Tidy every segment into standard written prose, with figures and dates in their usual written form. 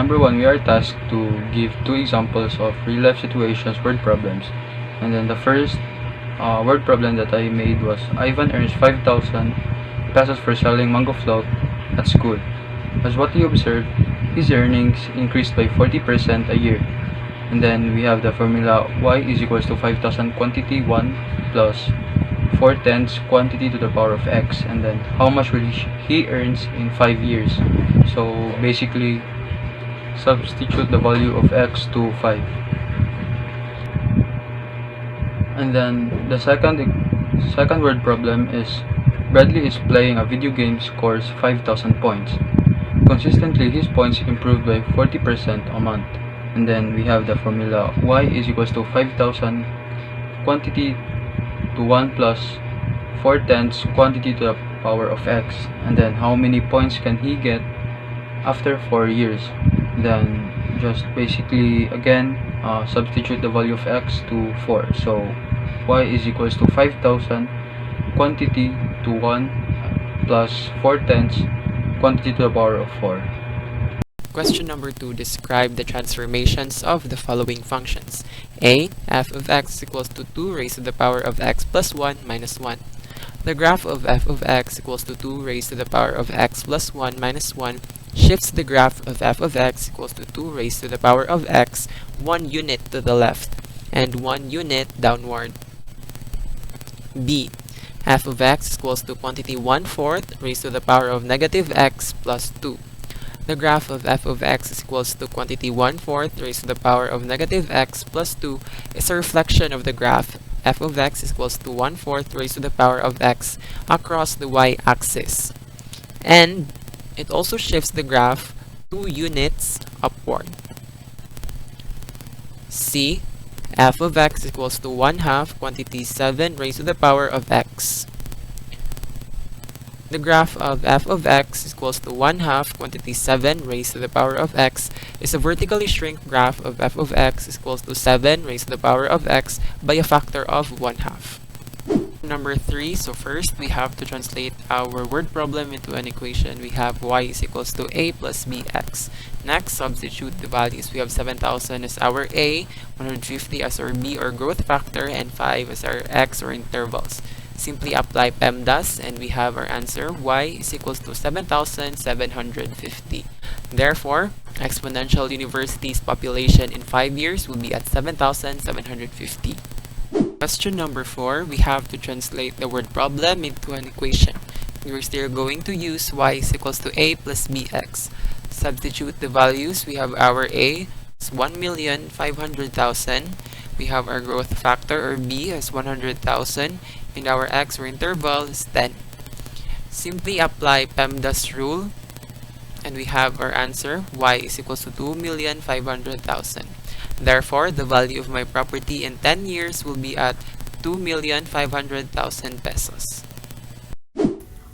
number 1, we are tasked to give 2 examples of real-life situations, word problems. And then the first word problem that I made was Ivan earns 5,000 pesos for selling mango float at school. As what you observe, his earnings increased by 40% a year. And then we have the formula y is equals to 5,000 quantity 1 plus 4 tenths quantity to the power of x, and then how much will he earns in 5 years. So basically, substitute the value of x to 5. And then the second word problem is Bradley is playing a video game, scores 5,000 points. Consistently, his points improved by 40% a month. And then we have the formula y is equals to 5,000 quantity to 1 plus 4 tenths quantity to the power of x, and then how many points can he get after 4 years. Then just basically again substitute the value of x to 4. So y is equals to 5,000 quantity to 1 plus 4 tenths quantity to the power of 4. Question number 2. Describe the transformations of the following functions. A. F of x equals to 2 raised to the power of x plus 1 minus 1. The graph of f of x equals to 2 raised to the power of x plus 1 minus 1 shifts the graph of f of x equals to 2 raised to the power of x 1 unit to the left and 1 unit downward. B. F of x equals to quantity 1/4 raised to the power of negative x plus 2. The graph of f of x is equals to quantity 1/4 raised to the power of negative x plus 2 is a reflection of the graph f of x is equals to 1/4 raised to the power of x across the y-axis. And it also shifts the graph 2 units upward. C. F of x is equals to 1/2 quantity 7 raised to the power of x. The graph of f of x is equals to 1/2 quantity 7 raised to the power of x is a vertically shrink graph of f of x is equals to 7 raised to the power of x by a factor of 1/2. Number 3, so first we have to translate our word problem into an equation. We have y is equals to a plus bx. Next, substitute the values. We have 7,000 as our a, 150 as our b or growth factor, and 5 as our x or intervals. Simply apply PEMDAS and we have our answer. Y is equals to 7,750. Therefore, Exponential University's population in 5 years will be at 7,750. Question number 4, we have to translate the word problem into an equation. We're still going to use y is equals to a plus bx. Substitute the values. We have our a as 1,500,000. We have our growth factor or b as 100,000. And our x or interval is 10. Simply apply PEMDAS rule and we have our answer. Y is equals to 2,500,000. Therefore, the value of my property in 10 years will be at 2,500,000 pesos.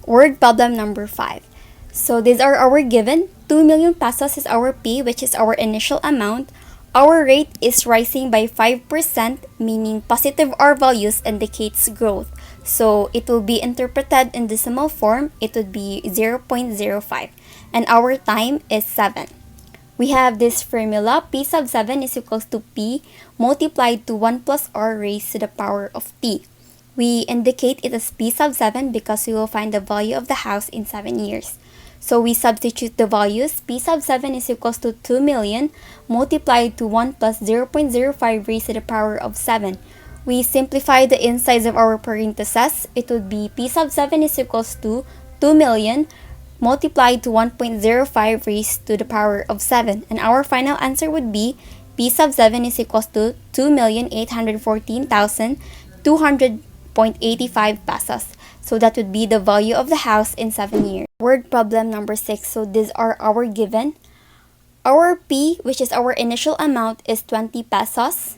Word problem number 5. So these are our given. 2 million pesos is our P, which is our initial amount. Our rate is rising by 5%, meaning positive R values indicates growth. So it will be interpreted in decimal form. It would be 0.05. And our time is 7. We have this formula. P sub 7 is equals to P multiplied to 1 plus R raised to the power of T. We indicate it as P sub 7 because we will find the value of the house in 7 years. So we substitute the values. P sub 7 is equals to 2 million multiplied to 1 plus 0.05 raised to the power of 7. We simplify the insides of our parentheses. It would be P sub 7 is equals to 2 million multiplied to 1.05 raised to the power of 7. And our final answer would be P sub 7 is equals to 2,814,200.85 pesos. So that would be the value of the house in 7 years. Word problem number 6. So these are our given. Our P, which is our initial amount, is 20 pesos.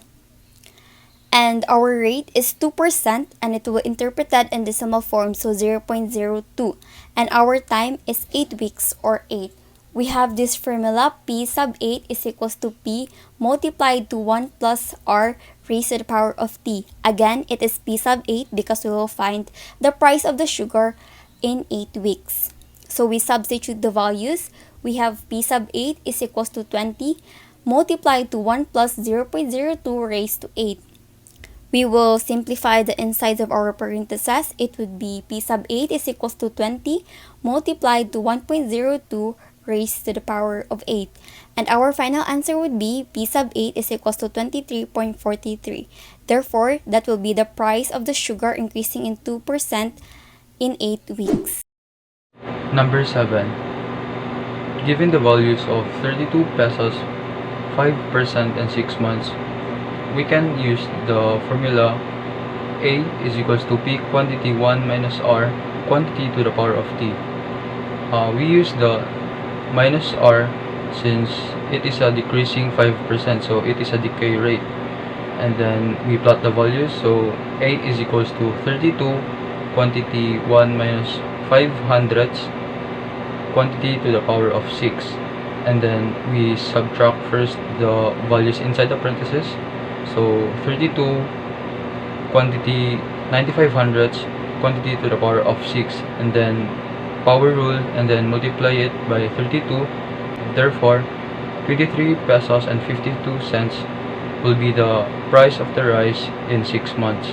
And our rate is 2% and it will interpret that in decimal form, so 0.02. And our time is 8 weeks or 8. We have this formula. P sub 8 is equals to P multiplied to 1 plus R raised to the power of T. Again, it is P sub 8 because we will find the price of the sugar in 8 weeks. So we substitute the values. we have P sub 8 is equals to 20 multiplied to 1 plus 0.02 raised to 8. We will simplify the insides of our parentheses. It would be P sub 8 is equals to 20 multiplied to 1.02 raised to the power of 8. And our final answer would be P sub 8 is equals to 23.43. Therefore, that will be the price of the sugar increasing in 2% in 8 weeks. Number 7. Given the values of 32 pesos, 5% and 6 months, we can use the formula A is equals to P quantity 1 minus R quantity to the power of T. We use the minus R since it is a decreasing 5%, so it is a decay rate. And then we plot the values, so A is equals to 32 quantity 1 minus 5 hundredths quantity to the power of 6. And then we subtract first the values inside the parentheses. So 32 quantity 95 hundredths quantity to the power of 6, and then power rule, and then multiply it by 32. Therefore 23 pesos and 52 cents will be the price of the rice in 6 months.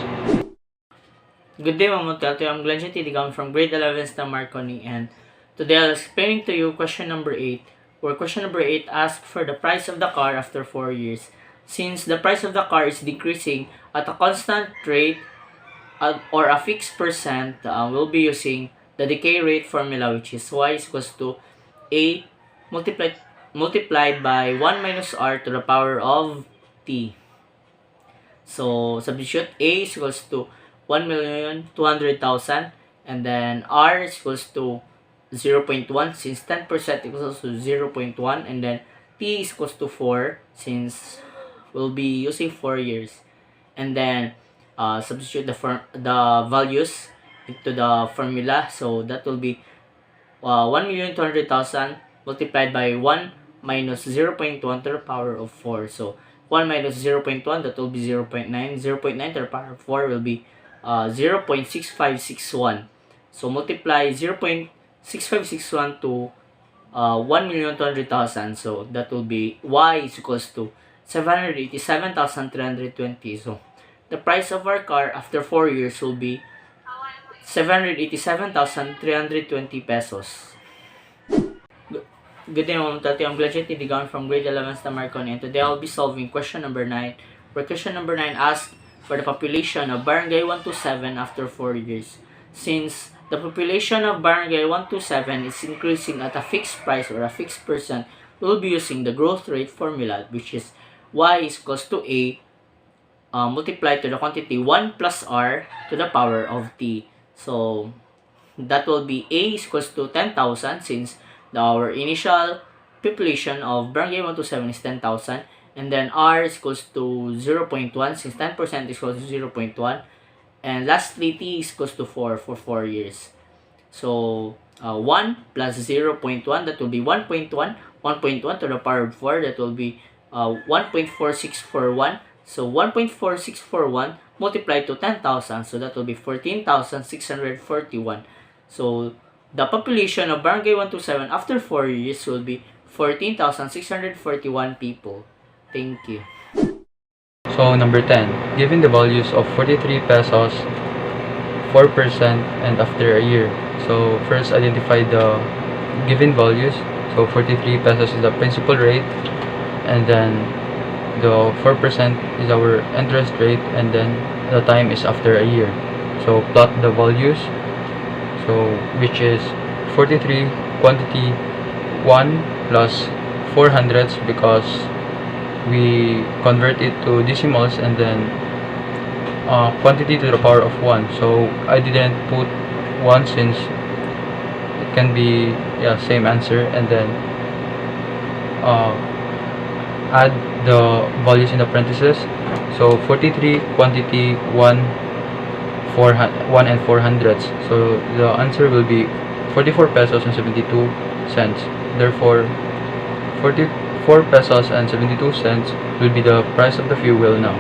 Good day, Montealto. I'm Degamon from grade 11 na MARCONI, and today I'll explain to you question number 8, where question number 8 asks for the price of the car after 4 years. Since the price of the car is decreasing at a constant rate or a fixed percent, we'll be using the decay rate formula, which is y is equals to A multiplied by 1 minus R to the power of T. So, substitute A is equals to 1,200,000, and then R is equals to 0.1 since 10% equals to 0.1, and then T is equals to 4 since we'll be using 4 years. And then substitute the values into the formula, so that will be 1,200,000 multiplied by 1 minus 0.1 to the power of 4. So 1 minus 0.1, that will be 0.9. 0.9 to the power of 4 will be 0.6561. So multiply 0.6561 to 1,200,000. So that will be y is equals to 787,320. So the price of our car after 4 years will be 787,320 pesos. Good day, Montealto. I'm Degamon from grade 11 na MARCONI, and today I'll be solving question number 9, where question number 9 asks for the population of Barangay 127 after 4 years. Since the population of Barangay 127 is increasing at a fixed price or a fixed percent, we'll be using the growth rate formula, which is y is equals to A multiplied to the quantity 1 plus R to the power of T. So that will be A is equals to 10,000 since our initial population of Barangay 127 is 10,000, and then R is equals to 0.1 since 10% is equals to 0.1, and lastly T is equals to 4 for 4 years. So 1 plus 0.1, that will be 1.1, 1.1 to the power of 4, that will be 1.4641. So 1.4641 multiplied to 10,000, so that will be 14,641. So the population of Barangay 127 after 4 years will be 14,641 people. Thank you. So number 10, given the values of 43 pesos, 4% and after a year. So first identify the given values. So 43 pesos is the principal rate, and then the 4% is our interest rate, and then the time is after a year. So plot the values, so which is 43 quantity 1 plus 4 hundredths because we convert it to decimals, and then quantity to the power of 1. So I didn't put 1 since it can be same answer, and then add the values in the parentheses. So 43 quantity 1 and 4 hundredths. So the answer will be 44 pesos and 72 cents. Therefore 44 pesos and 72 cents will be the price of the fuel now.